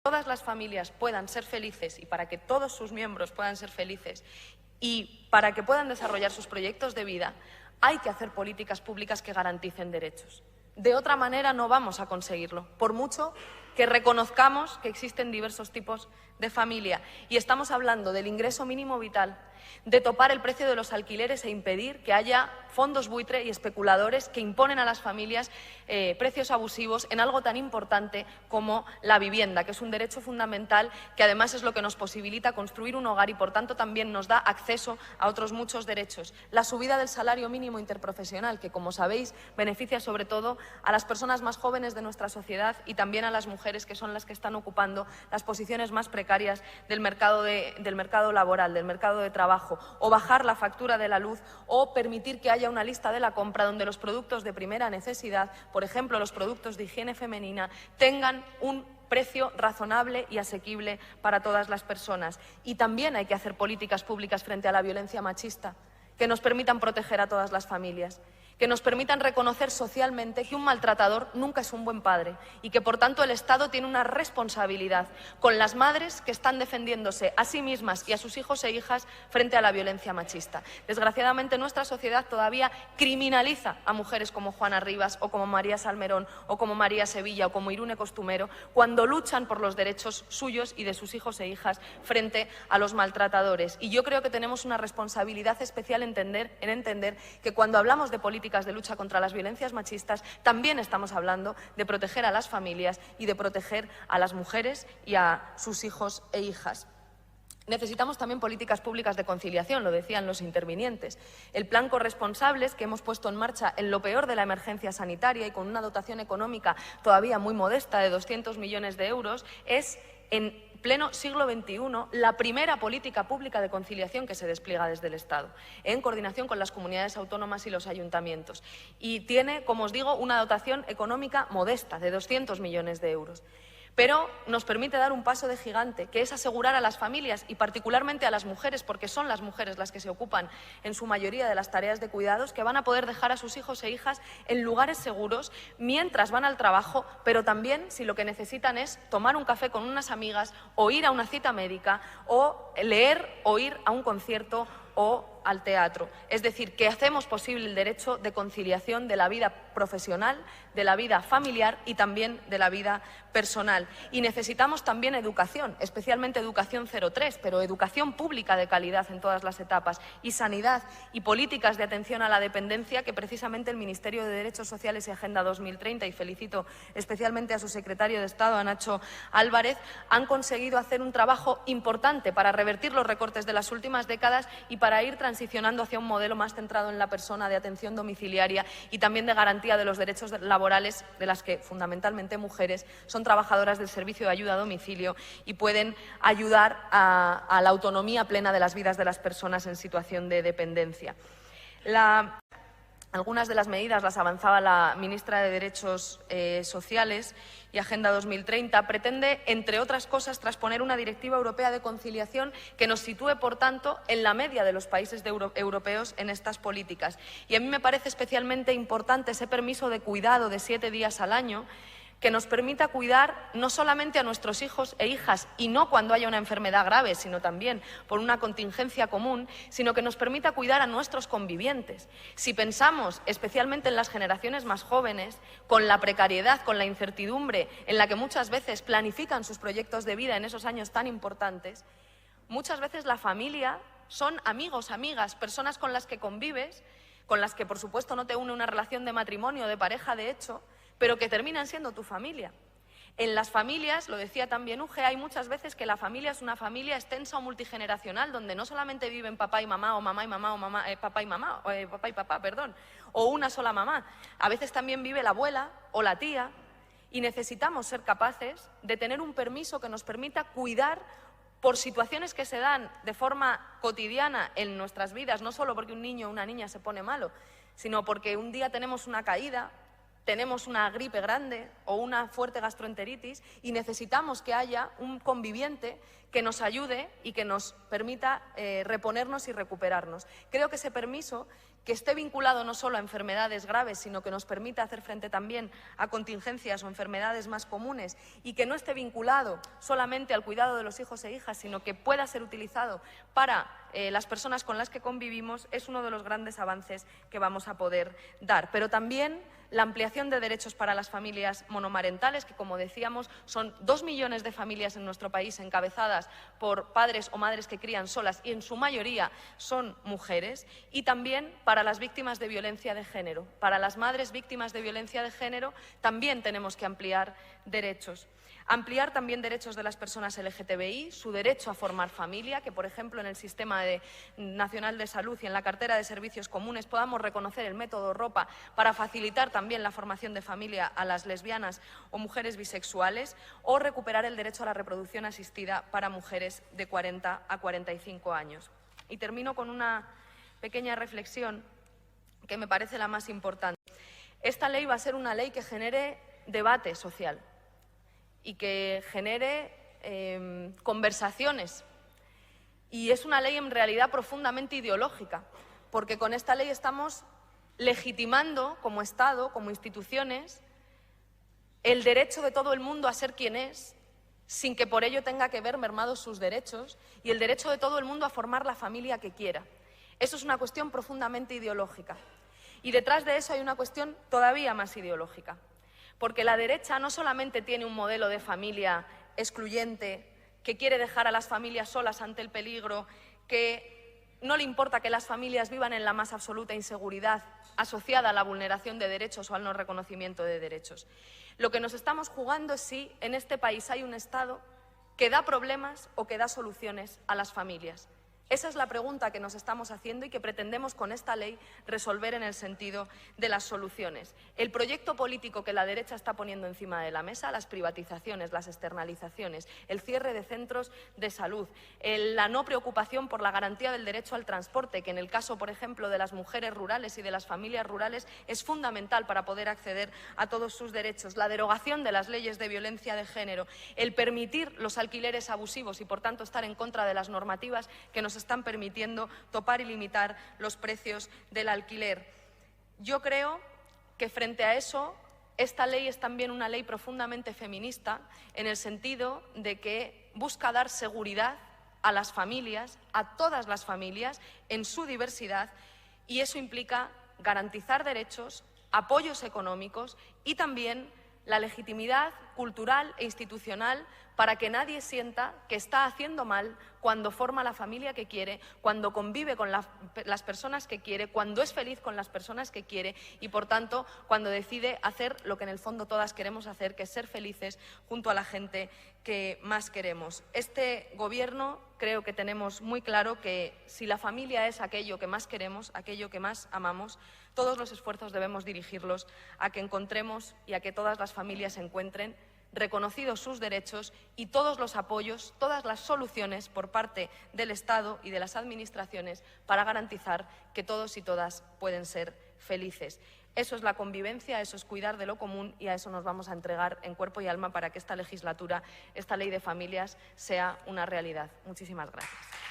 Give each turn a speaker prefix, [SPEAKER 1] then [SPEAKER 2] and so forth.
[SPEAKER 1] todas las familias puedan ser felices y para que todos sus miembros puedan ser felices y para que puedan desarrollar sus proyectos de vida, hay que hacer políticas públicas que garanticen derechos. De otra manera no vamos a conseguirlo, por mucho que reconozcamos que existen diversos tipos de familia. Y estamos hablando del ingreso mínimo vital, de topar el precio de los alquileres e impedir que haya fondos buitre y especuladores que imponen a las familias precios abusivos en algo tan importante como la vivienda, que es un derecho fundamental, que además es lo que nos posibilita construir un hogar y, por tanto, también nos da acceso a otros muchos derechos. La subida del salario mínimo interprofesional, que, como sabéis, beneficia sobre todo a las personas más jóvenes de nuestra sociedad y también a las mujeres, que son las que están ocupando las posiciones más precarias del mercado laboral, del mercado de trabajo, o bajar la factura de la luz, o permitir que haya una lista de la compra donde los productos de primera necesidad, por ejemplo los productos de higiene femenina, tengan un precio razonable y asequible para todas las personas. Y también hay que hacer políticas públicas frente a la violencia machista que nos permitan proteger a todas las familias, que nos permitan reconocer socialmente que un maltratador nunca es un buen padre y que, por tanto, el Estado tiene una responsabilidad con las madres que están defendiéndose a sí mismas y a sus hijos e hijas frente a la violencia machista. Desgraciadamente, nuestra sociedad todavía criminaliza a mujeres como Juana Rivas o como María Salmerón o como María Sevilla o como Irune Costumero cuando luchan por los derechos suyos y de sus hijos e hijas frente a los maltratadores. Y yo creo que tenemos una responsabilidad especial en entender que cuando hablamos de políticas de lucha contra las violencias machistas, también estamos hablando de proteger a las familias y de proteger a las mujeres y a sus hijos e hijas. Necesitamos también políticas públicas de conciliación, lo decían los intervinientes. El plan Corresponsables, que hemos puesto en marcha en lo peor de la emergencia sanitaria y con una dotación económica todavía muy modesta de 200 millones de euros, es en pleno siglo XXI, la primera política pública de conciliación que se despliega desde el Estado, en coordinación con las comunidades autónomas y los ayuntamientos. Y tiene, como os digo, una dotación económica modesta de 200 millones de euros. Pero nos permite dar un paso de gigante, que es asegurar a las familias y particularmente a las mujeres, porque son las mujeres las que se ocupan en su mayoría de las tareas de cuidados, que van a poder dejar a sus hijos e hijas en lugares seguros mientras van al trabajo, pero también si lo que necesitan es tomar un café con unas amigas o ir a una cita médica o leer o ir a un concierto o al teatro. Es decir, que hacemos posible el derecho de conciliación de la vida profesional, de la vida familiar y también de la vida personal. Y necesitamos también educación, especialmente educación 0-3, pero educación pública de calidad en todas las etapas, y sanidad y políticas de atención a la dependencia que precisamente el Ministerio de Derechos Sociales y Agenda 2030, y felicito especialmente a su secretario de Estado, a Nacho Álvarez, han conseguido hacer un trabajo importante para revertir los recortes de las últimas décadas y para ir transicionando hacia un modelo más centrado en la persona, de atención domiciliaria y también de garantía de los derechos laborales de las que fundamentalmente mujeres son trabajadoras del servicio de ayuda a domicilio y pueden ayudar a la autonomía plena de las vidas de las personas en situación de dependencia. Algunas de las medidas las avanzaba la ministra de Derechos Sociales y Agenda 2030. Pretende, entre otras cosas, trasponer una directiva europea de conciliación que nos sitúe, por tanto, en la media de los países europeos en estas políticas. Y a mí me parece especialmente importante ese permiso de cuidado de 7 días al año, que nos permita cuidar no solamente a nuestros hijos e hijas, y no cuando haya una enfermedad grave, sino también por una contingencia común, sino que nos permita cuidar a nuestros convivientes. Si pensamos especialmente en las generaciones más jóvenes, con la precariedad, con la incertidumbre en la que muchas veces planifican sus proyectos de vida en esos años tan importantes, muchas veces la familia son amigos, amigas, personas con las que convives, con las que, por supuesto, no te une una relación de matrimonio o de pareja de hecho, pero que terminan siendo tu familia. En las familias, lo decía también Uge, hay muchas veces que la familia es una familia extensa o multigeneracional, donde no solamente viven papá y mamá, o mamá y mamá, o papá y mamá, papá y papá, perdón, o una sola mamá. A veces también vive la abuela o la tía, y necesitamos ser capaces de tener un permiso que nos permita cuidar por situaciones que se dan de forma cotidiana en nuestras vidas, no solo porque un niño o una niña se pone malo, sino porque un día tenemos una caída, tenemos una gripe grande o una fuerte gastroenteritis y necesitamos que haya un conviviente que nos ayude y que nos permita reponernos y recuperarnos. Creo que ese permiso que esté vinculado no solo a enfermedades graves, sino que nos permita hacer frente también a contingencias o enfermedades más comunes, y que no esté vinculado solamente al cuidado de los hijos e hijas, sino que pueda ser utilizado para las personas con las que convivimos, es uno de los grandes avances que vamos a poder dar. Pero también la ampliación de derechos para las familias monomarentales, que, como decíamos, son 2 millones de familias en nuestro país encabezadas por padres o madres que crían solas y en su mayoría son mujeres, y también para las víctimas de violencia de género. Para las madres víctimas de violencia de género también tenemos que ampliar derechos. Ampliar también derechos de las personas LGTBI, su derecho a formar familia, que, por ejemplo, en el Sistema Nacional de Salud y en la cartera de servicios comunes podamos reconocer el método ROPA para facilitar también la formación de familia a las lesbianas o mujeres bisexuales, o recuperar el derecho a la reproducción asistida para mujeres de 40 a 45 años. Y termino con una pequeña reflexión que me parece la más importante. Esta ley va a ser una ley que genere debate social y que genere conversaciones. Y es una ley en realidad profundamente ideológica, porque con esta ley estamos legitimando como Estado, como instituciones, el derecho de todo el mundo a ser quien es, sin que por ello tenga que ver mermados sus derechos, y el derecho de todo el mundo a formar la familia que quiera. Eso es una cuestión profundamente ideológica. Y detrás de eso hay una cuestión todavía más ideológica. Porque la derecha no solamente tiene un modelo de familia excluyente, que quiere dejar a las familias solas ante el peligro, que no le importa que las familias vivan en la más absoluta inseguridad asociada a la vulneración de derechos o al no reconocimiento de derechos. Lo que nos estamos jugando es si en este país hay un Estado que da problemas o que da soluciones a las familias. Esa es la pregunta que nos estamos haciendo y que pretendemos con esta ley resolver en el sentido de las soluciones. El proyecto político que la derecha está poniendo encima de la mesa, las privatizaciones, las externalizaciones, el cierre de centros de salud, la no preocupación por la garantía del derecho al transporte, que en el caso, por ejemplo, de las mujeres rurales y de las familias rurales es fundamental para poder acceder a todos sus derechos, la derogación de las leyes de violencia de género, el permitir los alquileres abusivos y, por tanto, estar en contra de las normativas que nos están permitiendo topar y limitar los precios del alquiler. Yo creo que frente a eso, esta ley es también una ley profundamente feminista, en el sentido de que busca dar seguridad a las familias, a todas las familias, en su diversidad, y eso implica garantizar derechos, apoyos económicos y también la legitimidad cultural e institucional para que nadie sienta que está haciendo mal cuando forma la familia que quiere, cuando convive con las personas que quiere, cuando es feliz con las personas que quiere y, por tanto, cuando decide hacer lo que en el fondo todas queremos hacer, que es ser felices junto a la gente que más queremos. Este Gobierno creo que tenemos muy claro que si la familia es aquello que más queremos, aquello que más amamos, todos los esfuerzos debemos dirigirlos a que encontremos y a que todas las familias encuentren reconocidos sus derechos y todos los apoyos, todas las soluciones por parte del Estado y de las administraciones para garantizar que todos y todas pueden ser felices. Eso es la convivencia, eso es cuidar de lo común y a eso nos vamos a entregar en cuerpo y alma para que esta legislatura, esta ley de familias, sea una realidad. Muchísimas gracias.